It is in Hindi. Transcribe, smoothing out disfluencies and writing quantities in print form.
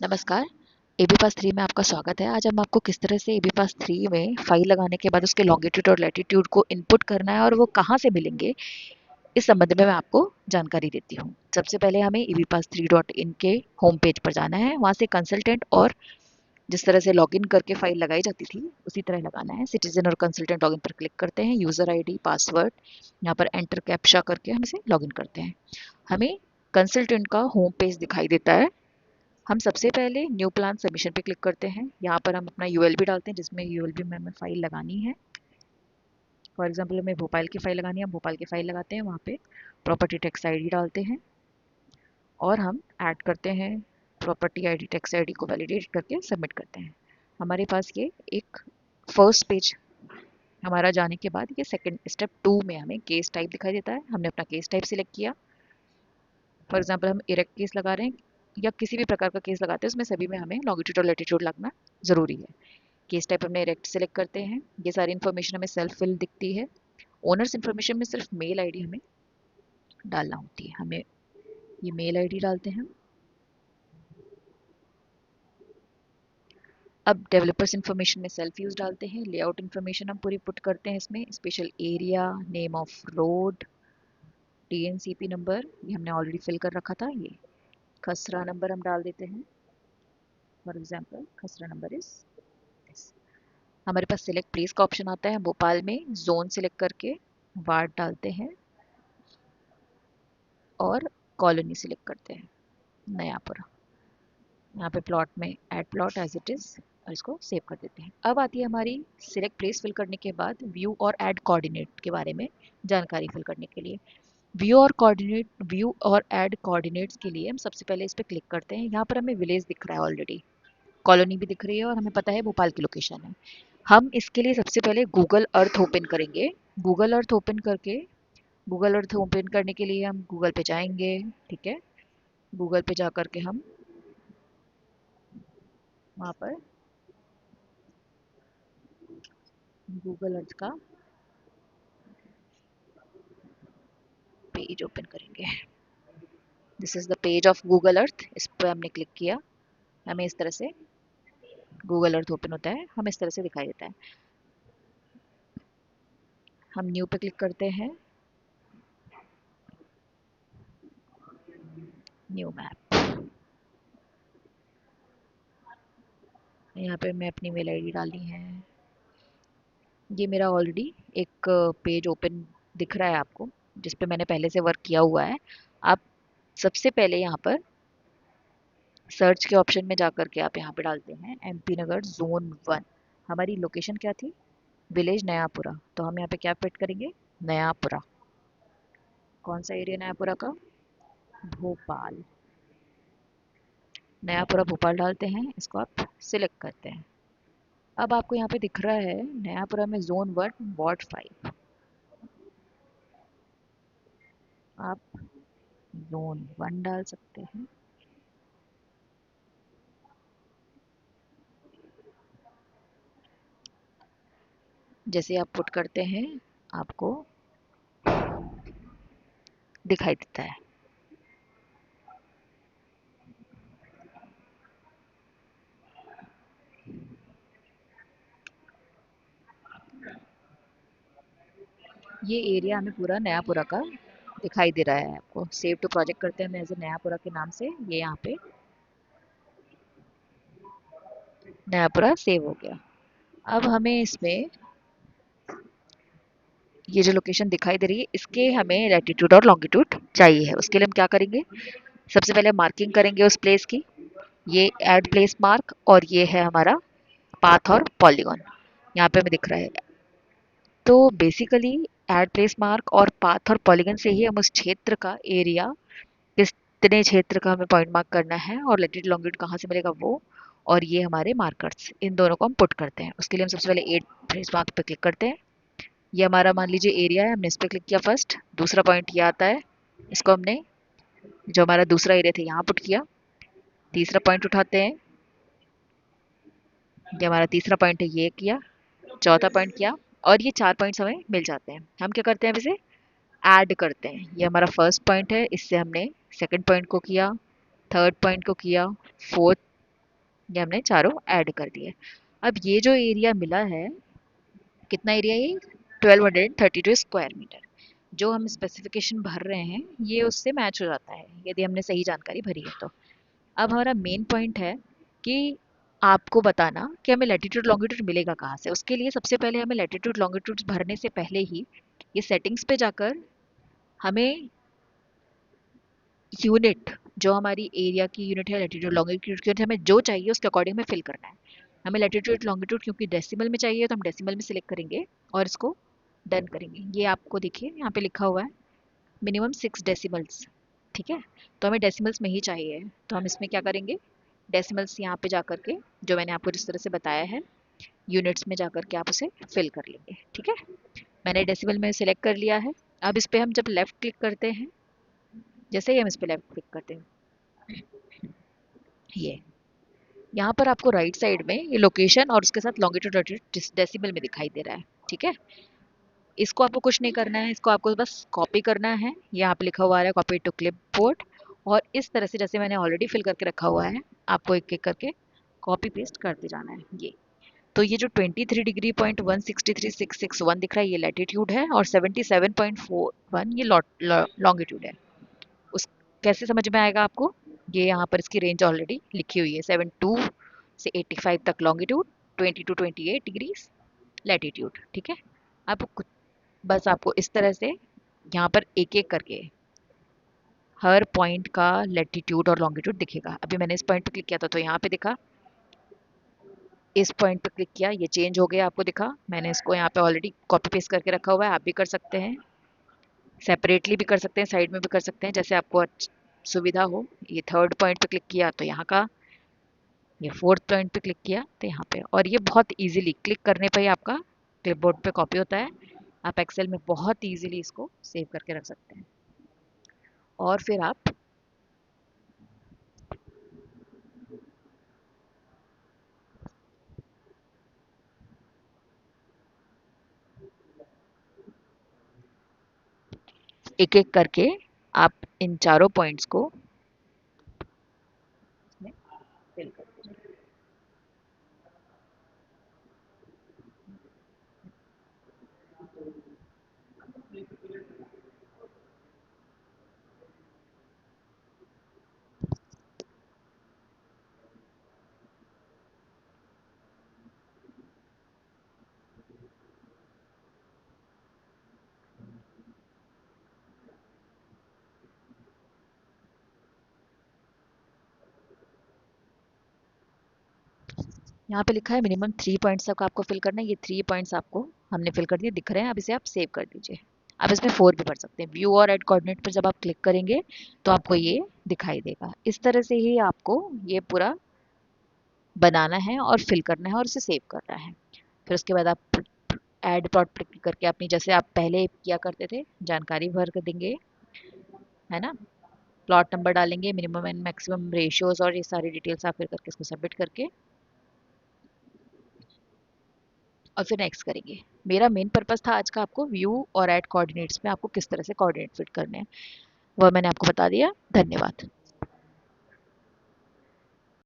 नमस्कार। एबी पास 3 में आपका स्वागत है। आज हम आपको किस तरह से एबी पास 3 में फाइल लगाने के बाद उसके लॉन्गिट्यूड और लैटिट्यूड को इनपुट करना है और वो कहाँ से मिलेंगे, इस संबंध में मैं आपको जानकारी देती हूँ। सबसे पहले हमें ebpass3.in के होम पेज पर जाना है। वहाँ से कंसल्टेंट और जिस तरह से लॉगिन करके फाइल लगाई जाती थी उसी तरह लगाना है। सिटीजन और कंसल्टेंट लॉगिन पर क्लिक करते हैं। यूज़र आईडी, पासवर्ड, यहाँ पर एंटर कैप्चा करके हम इसे लॉगिन करते हैं। हमें कंसल्टेंट का होम पेज दिखाई देता है। हम सबसे पहले न्यू प्लान सबमिशन पे क्लिक करते हैं। यहाँ पर हम अपना यूएलबी डालते हैं जिसमें यूएलबी में हमें फाइल लगानी है। फॉर एग्जांपल हमें भोपाल की फाइल लगानी है, हम भोपाल की फाइल लगाते हैं। वहाँ पे प्रॉपर्टी टैक्स आईडी डालते हैं और हम ऐड करते हैं प्रॉपर्टी आईडी, टैक्स आईडी को वैलिडेट करके सबमिट करते हैं। हमारे पास ये एक फर्स्ट पेज हमारा जाने के बाद ये सेकंड स्टेप 2 में हमें केस टाइप दिखाई देता है। हमने अपना केस टाइप सिलेक्ट किया। फॉर एग्जांपल हम इरेक्ट केस लगा रहे हैं या किसी भी प्रकार का केस लगाते हैं, उसमें सभी में हमें लॉन्गिट्यूड और लैटिट्यूड लगना ज़रूरी है। केस टाइप हमने इरेक्ट सेलेक्ट करते हैं। ये सारी इन्फॉर्मेशन हमें सेल्फ फिल दिखती है। ओनर्स इन्फॉर्मेशन में सिर्फ मेल आईडी हमें डालना होती है। हमें ये मेल आईडी डालते हैं। अब डेवलपर्स इन्फॉर्मेशन में सेल्फ यूज डालते हैं। लेआउट इन्फॉर्मेशन हम पूरी पुट करते हैं इसमें। Special area, name of road, TNCP number ये हमने ऑलरेडी फिल कर रखा था। ये खसरा नंबर हम डाल देते हैं। फॉर एग्जाम्पल खसरा नंबर इज दिस। हमारे पास सिलेक्ट प्लेस का ऑप्शन आता है। भोपाल में जोन सिलेक्ट करके वार्ड डालते हैं और कॉलोनी सिलेक्ट करते हैं नयापुरा। यहाँ पे प्लॉट में add plot as it is और इसको सेव कर देते हैं। अब आती है हमारी सिलेक्ट प्लेस फिल करने के बाद व्यू और ऐड कोऑर्डिनेट के बारे में जानकारी फिल करने के लिए। व्यू और ऐड कोऑर्डिनेट्स के लिए हम सबसे पहले इस पर क्लिक करते हैं। यहाँ पर हमें विलेज दिख रहा है ऑलरेडी, कॉलोनी भी दिख रही है और हमें पता है भोपाल की लोकेशन है। हम इसके लिए सबसे पहले गूगल अर्थ ओपन करेंगे। गूगल अर्थ ओपन करके गूगल अर्थ ओपन करने के लिए हम गूगल पे जाएंगे। ठीक है, गूगल पे जा कर के हम वहाँ पर गूगल अर्थ का पेज ओपन करेंगे। This is the page of Google Earth. इस पर हमने क्लिक किया। हमें इस तरह से गूगल अर्थ ओपन होता है, हमें इस तरह से दिखाई देता है। हम न्यू पे क्लिक करते हैं। न्यू मैप, यहाँ पे मैं अपनी मेल आईडी डालनी है। ये मेरा ऑलरेडी एक पेज ओपन दिख रहा है आपको, जिस पे मैंने पहले से वर्क किया हुआ है। आप सबसे पहले यहाँ पर सर्च के ऑप्शन में जाकर के आप यहाँ पे डालते हैं एमपी नगर जोन 1। हमारी लोकेशन क्या थी? विलेज नयापुरा। तो हम यहाँ पे क्या फिट करेंगे? नयापुरा। कौन सा एरिया नयापुरा का? भोपाल। नयापुरा भोपाल डालते हैं, इसको आप सिलेक्ट करते हैं। अब आपको यहाँ पे दिख रहा है नयापुरा में जोन 1 वार्ड 5। आप जोन 1 डाल सकते हैं। जैसे आप पुट करते हैं आपको दिखाई देता है। ये एरिया हमें पूरा नयापुरा का दिखाई दे रहा है। आपको सेव टू प्रोजेक्ट करते हैं एज नयापुरा के नाम से। ये यहाँ पे नयापुरा सेव हो गया। अब हमें इसमें ये जो लोकेशन दिखाई दे रही है इसके हमें लैटिट्यूड और लॉन्गिट्यूड चाहिए है। उसके लिए हम क्या करेंगे? सबसे पहले मार्किंग करेंगे उस प्लेस की। ये ऐड प्लेस मार्क और ये है हमारा पाथ और पॉलीगॉन, यहाँ पे हमें दिख रहा है। तो बेसिकली ऐड प्लेस मार्क और पाथ और पॉलीगन से ही हम उस क्षेत्र का एरिया, कितने क्षेत्र का हमें पॉइंट मार्क करना है और लैटिट्यूड लॉन्गिट्यूड कहाँ से मिलेगा वो, और ये हमारे मार्कर्स, इन दोनों को हम पुट करते हैं। उसके लिए हम सबसे पहले एड प्लेस मार्क पे क्लिक करते हैं। ये हमारा मान लीजिए एरिया है, हमने इस पर क्लिक किया फर्स्ट। दूसरा पॉइंट ये आता है, इसको हमने जो हमारा दूसरा एरिया था यहाँ पुट किया। तीसरा पॉइंट उठाते हैं, ये हमारा तीसरा पॉइंट है, ये किया। चौथा पॉइंट किया और ये 4 पॉइंट्स हमें मिल जाते हैं। हम क्या करते हैं अब इसे ऐड करते हैं। ये हमारा फर्स्ट पॉइंट है, इससे हमने सेकंड पॉइंट को किया, थर्ड पॉइंट को किया, फोर्थ ये हमने चारों ऐड कर दिए। अब ये जो एरिया मिला है, कितना एरिया ये 1232 स्क्वायर मीटर, जो हम स्पेसिफिकेशन भर रहे हैं ये उससे मैच हो जाता है यदि हमने सही जानकारी भरी है तो। अब हमारा मेन पॉइंट है कि आपको बताना कि हमें लैटिट्यूड लॉन्गिट्यूड मिलेगा कहाँ से। उसके लिए सबसे पहले हमें लैटिट्यूड लॉन्गिट्यूड भरने से पहले ही ये सेटिंग्स पे जाकर हमें यूनिट, जो हमारी एरिया की यूनिट है, लैटिट्यूड लॉन्गिट्यूड की यूनिट, हमें जो चाहिए उसके अकॉर्डिंग में फिल करना है। हमें लैटिट्यूड लॉन्गिट्यूड क्योंकि डेसिमल में चाहिए तो हम डेसिमल में सिलेक्ट करेंगे और इसको डन करेंगे। ये आपको देखिए यहाँ पे लिखा हुआ है मिनिमम 6 डेसिमल्स, ठीक है। तो हमें डेसिमल्स में ही चाहिए, तो हम इसमें क्या करेंगे, डेसिमल्स यहाँ पे जाकर के जो मैंने आपको जिस तरह से बताया है यूनिट्स में जाकर के आप उसे फिल कर लेंगे, ठीक है। मैंने डेसिमल में सिलेक्ट कर लिया है। अब इस पर हम जब लेफ्ट क्लिक करते हैं, जैसे ही हम इस पर लेफ्ट क्लिक करते हैं, ये यहाँ पर आपको राइट साइड में ये लोकेशन और उसके साथ लॉन्गिट्यूड डेसिमल में दिखाई दे रहा है, ठीक है। इसको आपको कुछ नहीं करना है, इसको आपको बस कॉपी करना है। यहाँ पे लिखा हुआ है कॉपी टू क्लिपबोर्ड, और इस तरह से जैसे मैंने ऑलरेडी फिल करके रखा हुआ है आपको एक एक करके कॉपी पेस्ट करते जाना है। ये तो ये जो 23 डिग्री पॉइंट 163,661 दिख रहा है ये लैटिट्यूड है, और 77.41 ये लॉन्गिट्यूड है। उस कैसे समझ में आएगा आपको, ये यहाँ पर इसकी रेंज ऑलरेडी लिखी हुई है, 72 से 85 तक लॉन्गिट्यूड, 20 टू 28 डिग्रीज लैटिट्यूड, ठीक है। आपको बस आपको इस तरह से यहाँ पर एक एक करके हर पॉइंट का लैटिट्यूड और लॉन्गिट्यूड दिखेगा। अभी मैंने इस पॉइंट पे क्लिक किया था तो यहाँ पे दिखा, इस पॉइंट पे क्लिक किया ये चेंज हो गया, आपको दिखा। मैंने इसको यहाँ पे ऑलरेडी कॉपी पेस्ट करके रखा हुआ है, आप भी कर सकते हैं, सेपरेटली भी कर सकते हैं, साइड में भी कर सकते हैं, जैसे आपको सुविधा हो। ये थर्ड पॉइंट पे क्लिक किया तो यहाँ का, ये फोर्थ पॉइंट पे क्लिक किया तो यहाँ पे, और ये बहुत इजीली क्लिक करने पे ही आपका क्लिपबोर्ड पे कॉपी होता है। आप एक्सेल में बहुत इजीली इसको सेव करके रख सकते हैं। और फिर आप एक एक करके आप इन चारों पॉइंट्स को इसमें फिल कर दीजिए। यहाँ पे लिखा है मिनिमम 3 पॉइंट्स तक आपको फिल करना है। ये 3 पॉइंट्स आपको हमने फिल कर दिए, दिख रहे हैं। अब इसे आप सेव कर दीजिए। आप इसमें 4 भी भर सकते हैं। व्यू और ऐड कोऑर्डिनेट पर जब आप क्लिक करेंगे तो आपको ये दिखाई देगा। इस तरह से ही आपको ये पूरा बनाना है और फिल करना है और इसे सेव करना है। फिर उसके बाद आप ऐड प्लॉट क्लिक करके अपनी, जैसे आप पहले किया करते थे, जानकारी भर कर देंगे, है ना। प्लॉट नंबर डालेंगे, मिनिमम एंड मैक्सिमम रेशियोज और ये सारी डिटेल्स आप फिर करके इसको सबमिट करके और फिर नेक्स्ट करेंगे। मेरा मेन पर्पस था आज का आपको व्यू और ऐड कोऑर्डिनेट्स में आपको किस तरह से कोऑर्डिनेट फिट करने हैं, वह मैंने आपको बता दिया। धन्यवाद।